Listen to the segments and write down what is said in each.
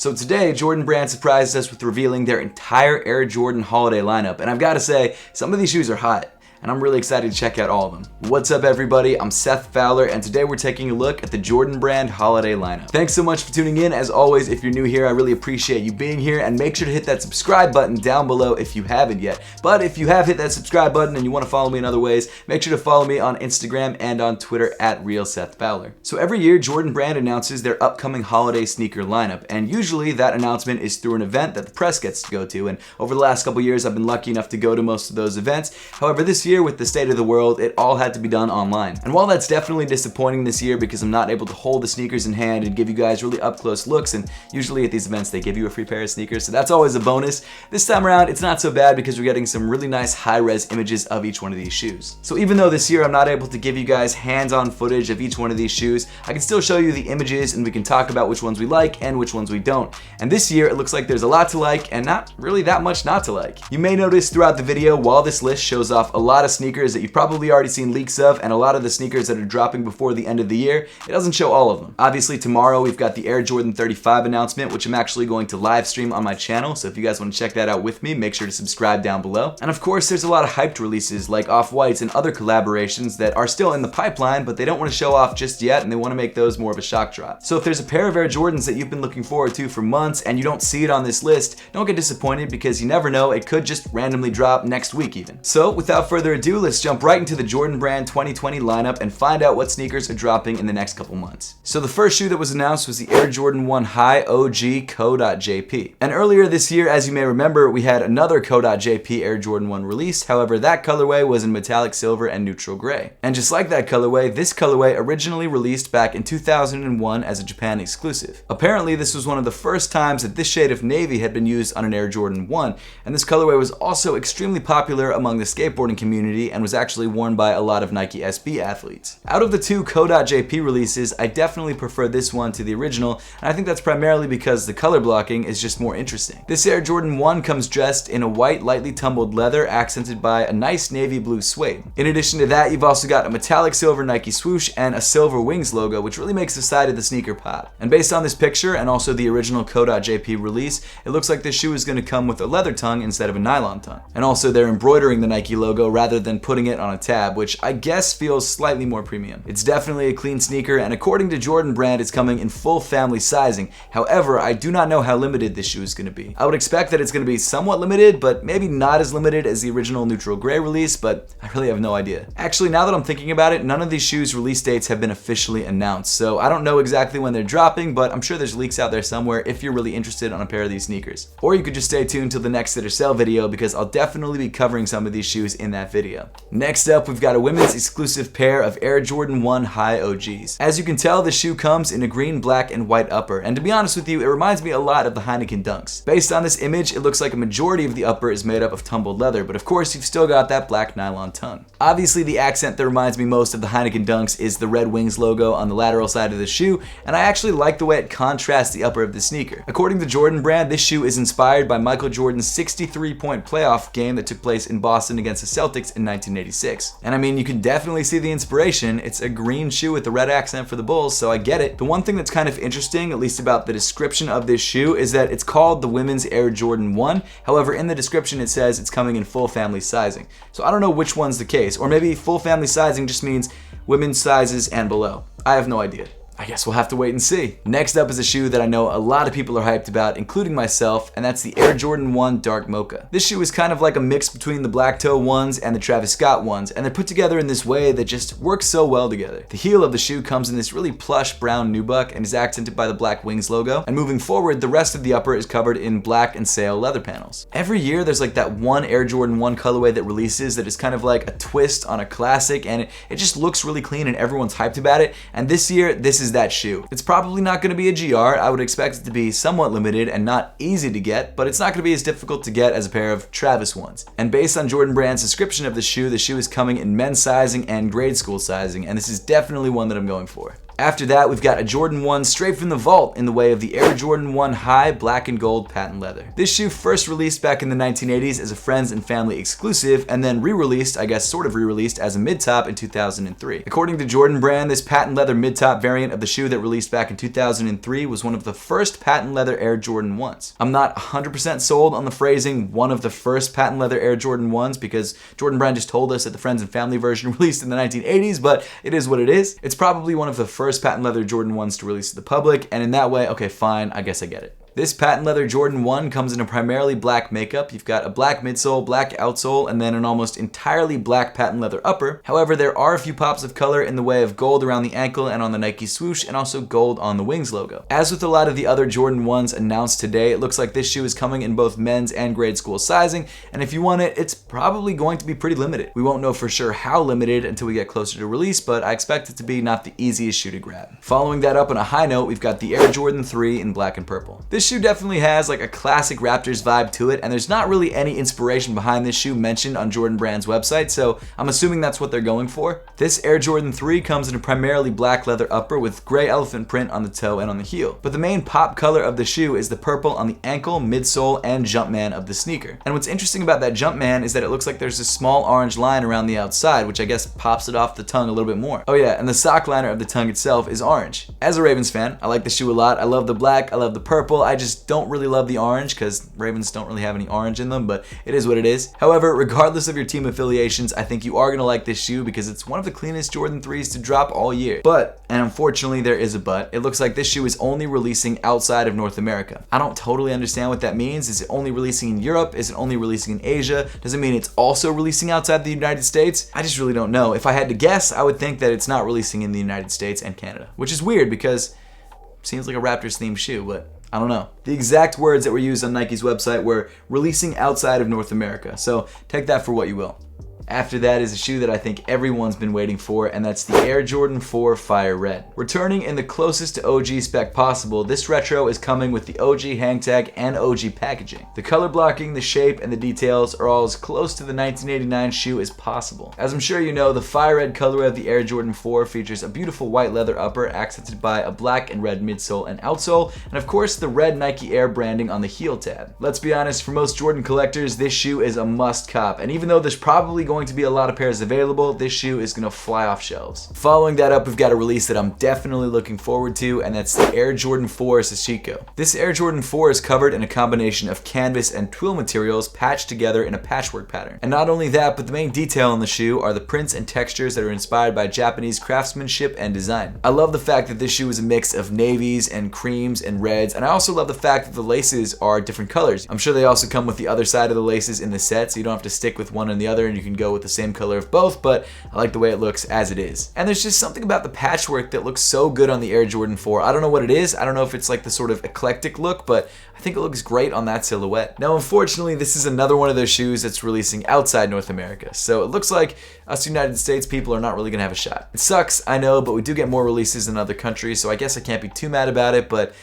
So today, Jordan Brand surprised us with revealing their entire Air Jordan holiday lineup, and I've got to say, some of these shoes are hot, and I'm really excited to check out all of them. What's up everybody, I'm Seth Fowler, and today we're taking a look at the Jordan Brand holiday lineup. Thanks so much for tuning in. As always, if you're new here, I really appreciate you being here, and make sure to hit that subscribe button down below if you haven't yet. But if you have hit that subscribe button and you want to follow me in other ways, make sure to follow me on Instagram and on Twitter at RealSethFowler. So every year, Jordan Brand announces their upcoming holiday sneaker lineup, and usually that announcement is through an event that the press gets to go to, and over the last couple years, I've been lucky enough to go to most of those events. However, this year, with the state of the world, it all had to be done online. And while that's definitely disappointing this year because I'm not able to hold the sneakers in hand and give you guys really up close looks, and usually at these events they give you a free pair of sneakers, so that's always a bonus. This time around it's not so bad because we're getting some really nice high-res images of each one of these shoes. So even though this year I'm not able to give you guys hands-on footage of each one of these shoes, I can still show you the images and we can talk about which ones we like and which ones we don't. And this year it looks like there's a lot to like and not really that much not to like. You may notice throughout the video, while this list shows off a lot of sneakers that you've probably already seen leaks of and a lot of the sneakers that are dropping before the end of the year, it doesn't show all of them. Obviously tomorrow we've got the Air Jordan 35 announcement, which I'm actually going to live stream on my channel, so if you guys want to check that out with me, make sure to subscribe down below. And of course there's a lot of hyped releases like Off-Whites and other collaborations that are still in the pipeline, but they don't want to show off just yet and they want to make those more of a shock drop. So if there's a pair of Air Jordans that you've been looking forward to for months and you don't see it on this list, don't get disappointed because you never know, it could just randomly drop next week even. So without further ado, let's jump right into the Jordan Brand 2020 lineup and find out what sneakers are dropping in the next couple months. So the first shoe that was announced was the Air Jordan 1 High OG Co.JP. And earlier this year, as you may remember, we had another Co.JP Air Jordan 1 release. However, that colorway was in metallic silver and neutral gray. And just like that colorway, this colorway originally released back in 2001 as a Japan exclusive. Apparently, this was one of the first times that this shade of navy had been used on an Air Jordan 1, and this colorway was also extremely popular among the skateboarding community and was actually worn by a lot of Nike SB athletes. Out of the two Co.JP releases, I definitely prefer this one to the original, and I think that's primarily because the color blocking is just more interesting. This Air Jordan 1 comes dressed in a white, lightly tumbled leather accented by a nice navy blue suede. In addition to that, you've also got a metallic silver Nike swoosh and a silver wings logo, which really makes the side of the sneaker pop. And based on this picture and also the original Co.JP release, it looks like this shoe is going to come with a leather tongue instead of a nylon tongue. And also they're embroidering the Nike logo rather than putting it on a tab, which I guess feels slightly more premium. It's definitely a clean sneaker, and according to Jordan Brand, it's coming in full family sizing. However, I do not know how limited this shoe is going to be. I would expect that it's going to be somewhat limited, but maybe not as limited as the original neutral gray release, but I really have no idea. Actually, now that I'm thinking about it, none of these shoes' release dates have been officially announced, so I don't know exactly when they're dropping, but I'm sure there's leaks out there somewhere if you're really interested on a pair of these sneakers. Or you could just stay tuned till the next Sit or Sell video because I'll definitely be covering some of these shoes in that video. Next up, we've got a women's exclusive pair of Air Jordan 1 High OGs. As you can tell, the shoe comes in a green, black, and white upper, and to be honest with you, it reminds me a lot of the Heineken Dunks. Based on this image, it looks like a majority of the upper is made up of tumbled leather, but of course you've still got that black nylon tongue. Obviously, the accent that reminds me most of the Heineken Dunks is the red wings logo on the lateral side of the shoe, and I actually like the way it contrasts the upper of the sneaker. According to Jordan Brand, this shoe is inspired by Michael Jordan's 63-point playoff game that took place in Boston against the Celtics in 1986. And I mean, you can definitely see the inspiration. It's a green shoe with the red accent for the Bulls, so I get it. The one thing that's kind of interesting, at least about the description of this shoe, is that it's called the Women's Air Jordan 1. However, in the description it says it's coming in full family sizing. So I don't know which one's the case, or maybe full family sizing just means women's sizes and below. I have no idea. I guess we'll have to wait and see. Next up is a shoe that I know a lot of people are hyped about, including myself, and that's the Air Jordan 1 Dark Mocha. This shoe is kind of like a mix between the black toe ones and the Travis Scott ones, and they're put together in this way that just works so well together. The heel of the shoe comes in this really plush brown nubuck and is accented by the black wings logo, and moving forward, the rest of the upper is covered in black and sail leather panels. Every year there's like that one Air Jordan 1 colorway that releases that is kind of like a twist on a classic, and it just looks really clean and everyone's hyped about it, and this year, this is that shoe. It's probably not going to be a GR. I would expect it to be somewhat limited and not easy to get, but it's not going to be as difficult to get as a pair of Travis ones. And based on Jordan Brand's description of the shoe is coming in men's sizing and grade school sizing, and this is definitely one that I'm going for. After that, we've got a Jordan 1 straight from the vault in the way of the Air Jordan 1 High black and gold patent leather. This shoe first released back in the 1980s as a friends and family exclusive, and then re-released, I guess sort of re-released, as a mid-top in 2003. According to Jordan Brand, this patent leather mid-top variant of the shoe that released back in 2003 was one of the first patent leather Air Jordan 1s. I'm not 100% sold on the phrasing one of the first patent leather Air Jordan 1s because Jordan Brand just told us that the friends and family version released in the 1980s, but it is what it is. It's probably one of the first patent leather Jordan 1s to release to the public, and in that way, okay, fine, I guess I get it. This patent leather Jordan 1 comes in a primarily black makeup. You've got a black midsole, black outsole, and then an almost entirely black patent leather upper. However, there are a few pops of color in the way of gold around the ankle and on the Nike swoosh, and also gold on the wings logo. As with a lot of the other Jordan 1s announced today, it looks like this shoe is coming in both men's and grade school sizing, and if you want it, it's probably going to be pretty limited. We won't know for sure how limited until we get closer to release, but I expect it to be not the easiest shoe to grab. Following that up on a high note, we've got the Air Jordan 3 in black and purple. This shoe definitely has like a classic Raptors vibe to it, and there's not really any inspiration behind this shoe mentioned on Jordan Brand's website, so I'm assuming that's what they're going for. This Air Jordan 3 comes in a primarily black leather upper with gray elephant print on the toe and on the heel. But the main pop color of the shoe is the purple on the ankle, midsole, and Jumpman of the sneaker. And what's interesting about that Jumpman is that it looks like there's a small orange line around the outside, which I guess pops it off the tongue a little bit more. Oh yeah, and the sock liner of the tongue itself is orange. As a Ravens fan, I like the shoe a lot. I love the black, I love the purple. I just don't really love the orange because Ravens don't really have any orange in them, but it is what it is. However, regardless of your team affiliations, I think you are going to like this shoe because it's one of the cleanest Jordan 3s to drop all year. But, and unfortunately there is a but, it looks like this shoe is only releasing outside of North America. I don't totally understand what that means. Is it only releasing in Europe? Is it only releasing in Asia? Does it mean it's also releasing outside the United States? I just really don't know. If I had to guess, I would think that it's not releasing in the United States and Canada, which is weird because it seems like a Raptors themed shoe, but I don't know. The exact words that were used on Nike's website were releasing outside of North America, so take that for what you will. After that is a shoe that I think everyone's been waiting for, and that's the Air Jordan 4 Fire Red. Returning in the closest to OG spec possible, this retro is coming with the OG hang tag and OG packaging. The color blocking, the shape, and the details are all as close to the 1989 shoe as possible. As I'm sure you know, the Fire Red colorway of the Air Jordan 4 features a beautiful white leather upper accented by a black and red midsole and outsole, and of course the red Nike Air branding on the heel tab. Let's be honest, for most Jordan collectors, this shoe is a must cop, and even though there's probably going to be a lot of pairs available, this shoe is gonna fly off shelves. Following that up, we've got a release that I'm definitely looking forward to, and that's the Air Jordan 4 Sashiko. This Air Jordan 4 is covered in a combination of canvas and twill materials patched together in a patchwork pattern. And not only that, but the main detail on the shoe are the prints and textures that are inspired by Japanese craftsmanship and design. I love the fact that this shoe is a mix of navies and creams and reds, and I also love the fact that the laces are different colors. I'm sure they also come with the other side of the laces in the set, so you don't have to stick with one and the other, and you can go with the same color of both, but I like the way it looks as it is. And there's just something about the patchwork that looks so good on the Air Jordan 4. I don't know what it is. I don't know if it's like the sort of eclectic look, but I think it looks great on that silhouette. Now, unfortunately, this is another one of those shoes that's releasing outside North America, so it looks like us United States people are not really gonna have a shot. It sucks, I know, but we do get more releases in other countries, so I guess I can't be too mad about it, but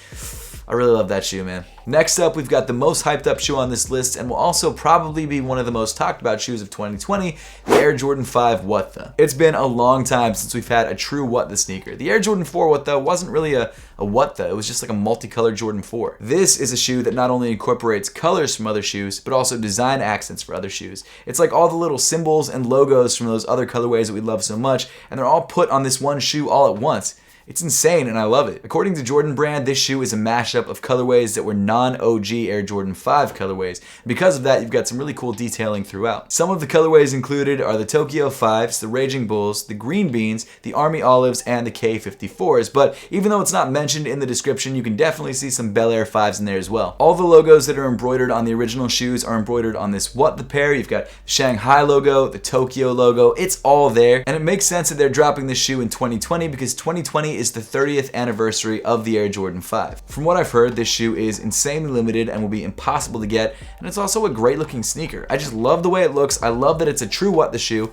I really love that shoe, man. Next up, we've got the most hyped up shoe on this list, and will also probably be one of the most talked about shoes of 2020, the Air Jordan 5 What The. It's been a long time since we've had a true What The sneaker. The Air Jordan 4 What The wasn't really a What The, it was just like a multicolored Jordan 4. This is a shoe that not only incorporates colors from other shoes, but also design accents for other shoes. It's like all the little symbols and logos from those other colorways that we love so much, and they're all put on this one shoe all at once. It's insane and I love it. According to Jordan Brand, this shoe is a mashup of colorways that were non-OG Air Jordan 5 colorways. Because of that, you've got some really cool detailing throughout. Some of the colorways included are the Tokyo 5s, the Raging Bulls, the Green Beans, the Army Olives, and the K54s, but even though it's not mentioned in the description, you can definitely see some Bel Air 5s in there as well. All the logos that are embroidered on the original shoes are embroidered on this What The pair. You've got the Shanghai logo, the Tokyo logo, it's all there, and it makes sense that they're dropping this shoe in 2020 because 2020 is the 30th anniversary of the Air Jordan 5. From what I've heard, this shoe is insanely limited and will be impossible to get, and it's also a great looking sneaker. I just love the way it looks. I love that it's a true What The shoe,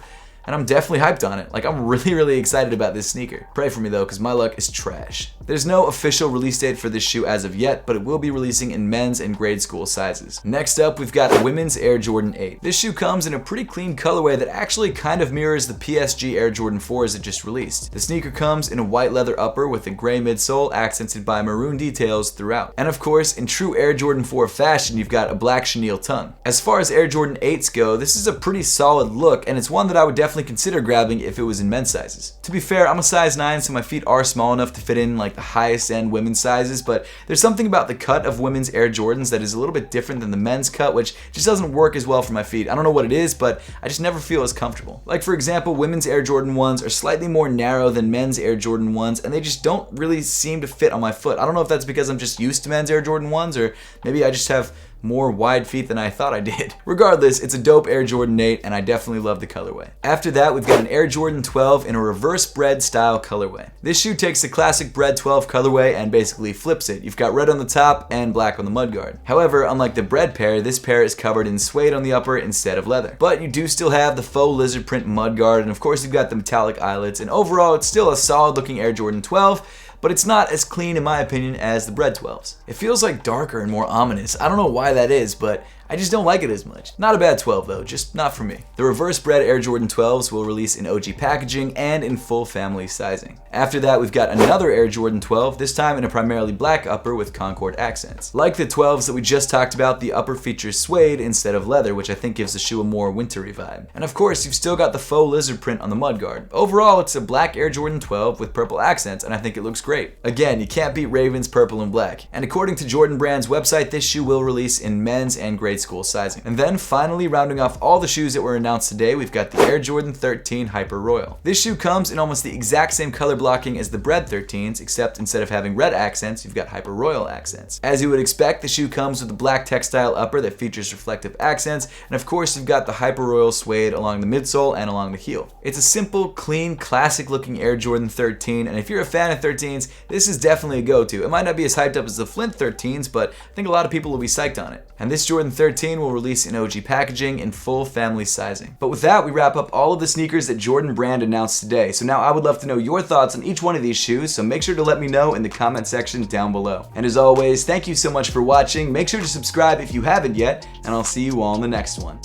and I'm definitely hyped on it. Like, I'm really excited about this sneaker. Pray for me though, because my luck is trash. There's no official release date for this shoe as of yet, but it will be releasing in men's and grade school sizes. Next up, we've got women's Air Jordan 8. This shoe comes in a pretty clean colorway that actually kind of mirrors the PSG Air Jordan 4s it just released. The sneaker comes in a white leather upper with a gray midsole accented by maroon details throughout. And of course, in true Air Jordan 4 fashion, you've got a black chenille tongue. As far as Air Jordan 8s go, this is a pretty solid look, and it's one that I would definitely consider grabbing if it was in men's sizes. To be fair, I'm a size 9, so my feet are small enough to fit in like the highest end women's sizes, but there's something about the cut of women's Air Jordans that is a little bit different than the men's cut, which just doesn't work as well for my feet. I don't know what it is, but I just never feel as comfortable. Like, for example, women's Air Jordan 1s are slightly more narrow than men's Air Jordan 1s, and they just don't really seem to fit on my foot. I don't know if that's because I'm just used to men's Air Jordan 1s, or maybe I just have more wide feet than I thought I did. Regardless, it's a dope Air Jordan 8, and I definitely love the colorway. After that, we've got an Air Jordan 12 in a reverse bread style colorway. This shoe takes the classic bread 12 colorway and basically flips it. You've got red on the top and black on the mudguard. However, unlike the bread pair, this pair is covered in suede on the upper instead of leather. But you do still have the faux lizard print mudguard, and of course you've got the metallic eyelets, and overall it's still a solid looking Air Jordan 12, but it's not as clean in my opinion as the bread 12s. It feels like darker and more ominous. I don't know why that is, but I just don't like it as much. Not a bad 12 though, just not for me. The reverse bred Air Jordan 12s will release in OG packaging and in full family sizing. After that, we've got another Air Jordan 12, this time in a primarily black upper with Concord accents. Like the 12s that we just talked about, the upper features suede instead of leather, which I think gives the shoe a more wintry vibe. And of course, you've still got the faux lizard print on the mudguard. Overall, it's a black Air Jordan 12 with purple accents, and I think it looks great. Again, you can't beat Raven's purple and black. And according to Jordan Brand's website, this shoe will release in men's and grade school sizing. And then finally, rounding off all the shoes that were announced today, we've got the Air Jordan 13 Hyper Royal. This shoe comes in almost the exact same color blocking as the bread 13s, except instead of having red accents, you've got Hyper Royal accents. As you would expect, the shoe comes with a black textile upper that features reflective accents, and of course you've got the Hyper Royal suede along the midsole and along the heel. It's a simple, clean, classic looking Air Jordan 13, and if you're a fan of 13s, this is definitely a go-to. It might not be as hyped up as the Flint 13s, but I think a lot of people will be psyched on it. And this Jordan 13 will release in OG packaging in full family sizing. But with that, we wrap up all of the sneakers that Jordan Brand announced today. So now I would love to know your thoughts on each one of these shoes, so make sure to let me know in the comment section down below. And as always, thank you so much for watching. Make sure to subscribe if you haven't yet, and I'll see you all in the next one.